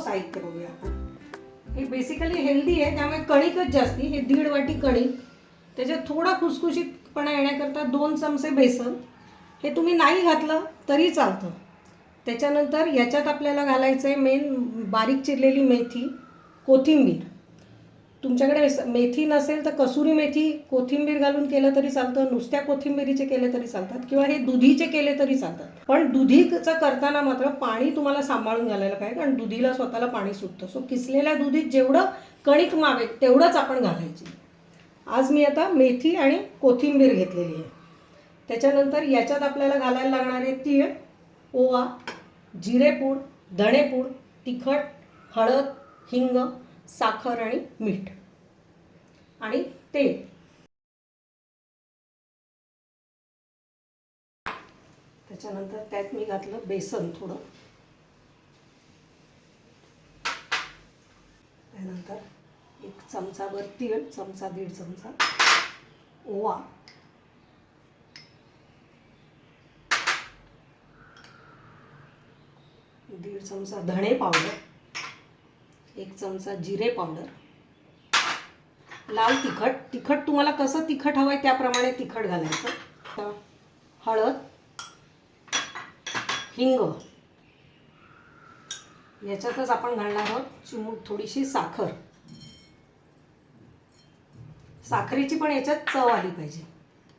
साहित्य बघूया आपण. हे बेसिकली हेल्दी आहे, त्यामुळे कणिकच जास्ती. हे 1.5 वाटी कणिक, त्याच्यात थोडा खुसखुशीतपणा येण्याकरता 2 चमचे बेसन. हे तुम्ही नाही घातलं तरी चालतं. त्याच्यानंतर याच्यात आपल्याला घालायचं आहे मेन बारीक चिरलेली मेथी, कोथिंबीर. तुमच्याकडे मेथी नसेल तर कसुरी मेथी कोथिंबीर घालून केलं तरी चालतं, नुसत्या कोथिंबीरीचे केले तरी चालतात, किंवा हे दुधीचे केले तरी चालतात. पण दुधीचं करताना मात्र पाणी तुम्हाला सांभाळून घालायला पाहिजे, कारण दुधीला स्वतःला पाणी सुटतं. सो किसलेल्या दुधीत जेवढं कणिक मावेल तेवढंच आपण घालायची. आज मी आता मेथी आणि कोथिंबीर घेतलेली आहे. त्याच्यानंतर याच्यात आपल्याला घालायला लागणारे तीळ, ओवा, जिरेपूड, धणेपूड, तिखट, हळद, हिंग, साखर आणि मीठ आणि तेल. त्याच्यानंतर त्यात मी घातलं बेसन थोडं. त्यानंतर 1 चमचाभर तीळ, चमचा 1.5 चमचा ओवा, दीड चमचा धणे पावडर, 1 चमचा जिरे पावडर, लाल तिखट. तिखट तुम्हाला कसं तिखट हवं आहे त्याप्रमाणे तिखट घालायचं. हळद, हिंग. याच्यातच आपण घालणार आहोत चिमूट थोडीशी साखर. साखरेची पण याच्यात चव आली पाहिजे.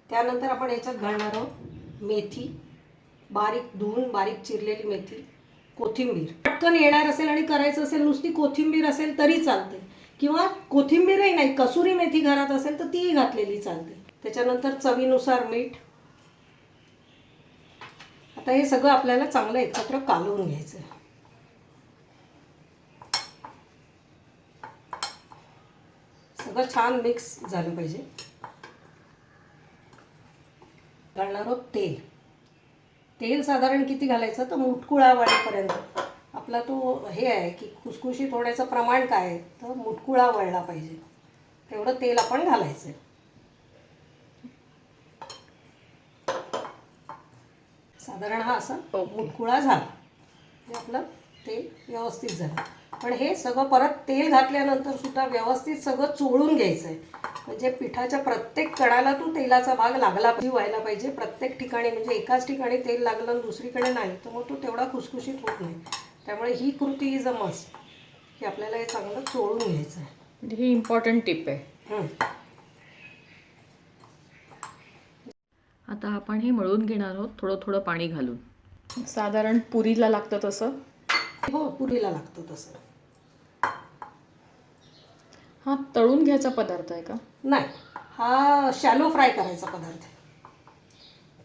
त्यानंतर आपण याच्यात घालणार आहोत मेथी, बारीक धुवून बारीक चिरलेली मेथी, कोथिंबीर. पटकन येणार असेल आणि करायचं असेल नुसती कोथिंबीर असेल तरी चालते, किंवा कोथिंबीरही नाही कसुरी मेथी घरात असेल तर तीही घातलेली चालते. त्याच्यानंतर चवीनुसार मीठ. आता हे सगळं आपल्याला चांगलं एकत्र कालवून घ्यायचं आहे. सगळं छान मिक्स झालं पाहिजे. घालणार आहोत तेल. तेल साधारण किती घालायचं तर मुटकुळा वळेपर्यंत. आपला तो हे आहे की खुसखुशीत होण्याचं प्रमाण काय आहे तर मुटकुळा वळला पाहिजे तेवढं तेल आपण घालायचं. साधारण हा असा मुटकुळा झाला हे आपलं तेल व्यवस्थित झालं. पण हे सगळं परत तेल घातल्यानंतर सुद्धा व्यवस्थित सगळं चोळून घ्यायचं आहे, म्हणजे पिठाच्या प्रत्येक कणाला तो तेलाचा भाग लागला पाहिजे, व्हायला पाहिजे प्रत्येक ठिकाणी. म्हणजे एकाच ठिकाणी तेल लागलं आणि दुसरीकडे नाही तर मग तो तेवढा खुसखुशीत होत नाही. त्यामुळे ही कृती इज अ मस्ट की आपल्याला हे चांगलं चोळून घ्यायचं आहे. ही इम्पॉर्टंट टिप आहे. आता आपण हे मळून घेणार आहोत थोडं थोडं पाणी घालून. साधारण पुरीला लागतं तसं. हो, पुरीला लागतं तसं. हा तळून घ्यायचा पदार्थ आहे का? नाही, हा शॅलो फ्राय करायचा पदार्थ आहे.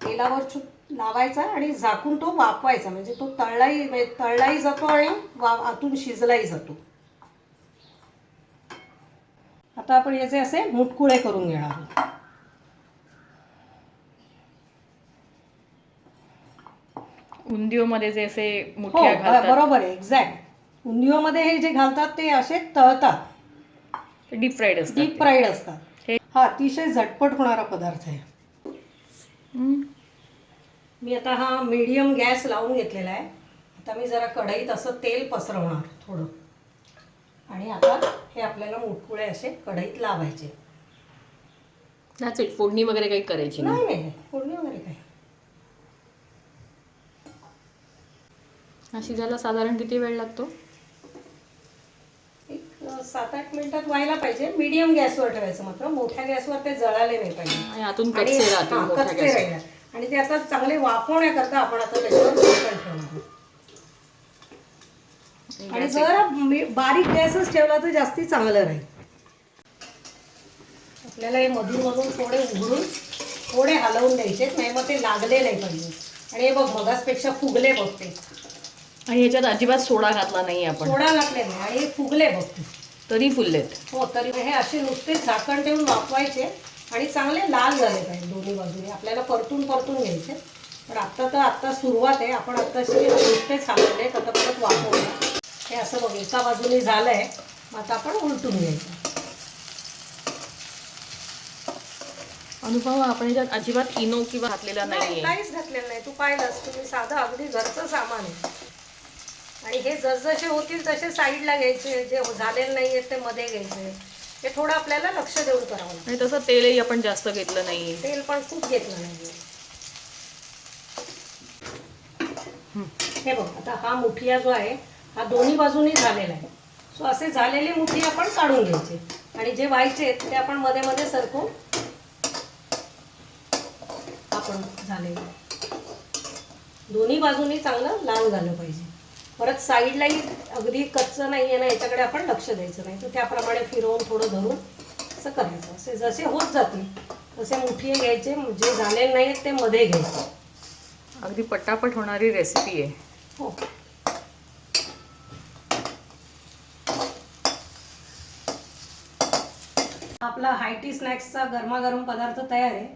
तेलावर लावायचा आणि झाकून तो वाफवायचा, म्हणजे तो तळलाही जातो आणि आतून शिजलाही जातो. आता आपण याचे असे मुटकुळे करून घेणार आहोत. उंदियोमध्ये जे असे मुठ्या हो घालतात. बरोबर आहे, एक्झॅक्ट. उंदियोमध्ये हे जे घालतात ते असे तळतात, डीप फ्राईड असतात. डीप फ्राईड असतात. हा अतिशय झटपट होणारा पदार्थ आहे. मी आता हा मीडियम गॅस लावून घेतलेला आहे. आता मी जरा कढईत असं तेल पसरवणार थोडं, आणि आता हे आपल्याला मुटकुळे असे कढईत लावायचे. That's it. फोडणी वगैरे काही करायची नाही नाही, फोडणी वगैरे काही. हा शिजायला साधारण किती वेळ लागतो? एक 7-8 मिनिटात व्हायला पाहिजे. मीडियम गॅसवर ठेवायचं, मात्र मोठ्या गॅसवर ते जळाले नाही पाहिजे आणि आतून कच्चे राहतील. आणि ते आता चांगले वाफवण्याकरता आपण आता त्याच्यावर झाकण ठेवणार आहोत. आणि जर बारीक गॅसच ठेवला तर जास्ती चांगलं राहील. आपल्याला हे मधून मधून थोडे उघडून थोडे हलवून द्यायचे, नाही मग ते लागले नाही पाहिजे. आणि हे बघ मगासपेक्षा फुगले बघते. आणि ह्याच्यात अजिबात सोडा घातला नाही आपण. सोडा घातले नाही आणि हे फुगले बघते तरी फुललेत. हो, तरी हे असे नुसतेच झाकण ठेवून वाफवायचे आणि चांगले लाल झाले पाहिजे दोन्ही बाजूने. आपल्याला परतून घ्यायचे. पण आत्ता सुरुवात आहे, आपण आत्ताशी नुसतेच हलवले आता परत वाफवूया. हे असं बघ एका बाजूने झालंय, मग आता आपण उलटून घ्यायचं. अनुभव आपण याच्यात अजिबात इनो किंवा घातलेला नाहीये. काहीच घातलेलं नाही. तू पाहिलंस, तुम्ही साधं अगदी घरचं सामान आहे. आणि हे जसजसे होतील तसे साईडला घ्यायचे, जे झालेले नाही आहेत ते मध्ये घ्यायचे. हे थोडं आपल्याला लक्ष देऊन करावं लागतं. आणि तसं तेलही आपण जास्त घेतलं नाही. तेल पण खूप घेतलं नाही. हे बघ, आता हा मुठिया जो आहे हा दोन्ही बाजूनी झालेला आहे. सो असे झालेले मुठी आपण काढून घ्यायचे आणि जे व्हायचे ते आपण मध्ये मध्ये सरकून आपण झालेलं दोन्ही बाजूनी चांगलं लाल झालं पाहिजे. परत साईडलाही अगदी कच्चं नाही आहे ना, याच्याकडे आपण लक्ष द्यायचं नाही. तर त्याप्रमाणे फिरवून थोडं धरून असं करायचं. असे जसे होत जातील तसे मुठिये घ्यायचे, जे झालेले नाही ते मध्ये घ्यायचे. अगदी पटापट होणारी रेसिपी आहे. हो. आपला हायटी स्नॅक्सचा गरमागरम पदार्थ तयार आहे.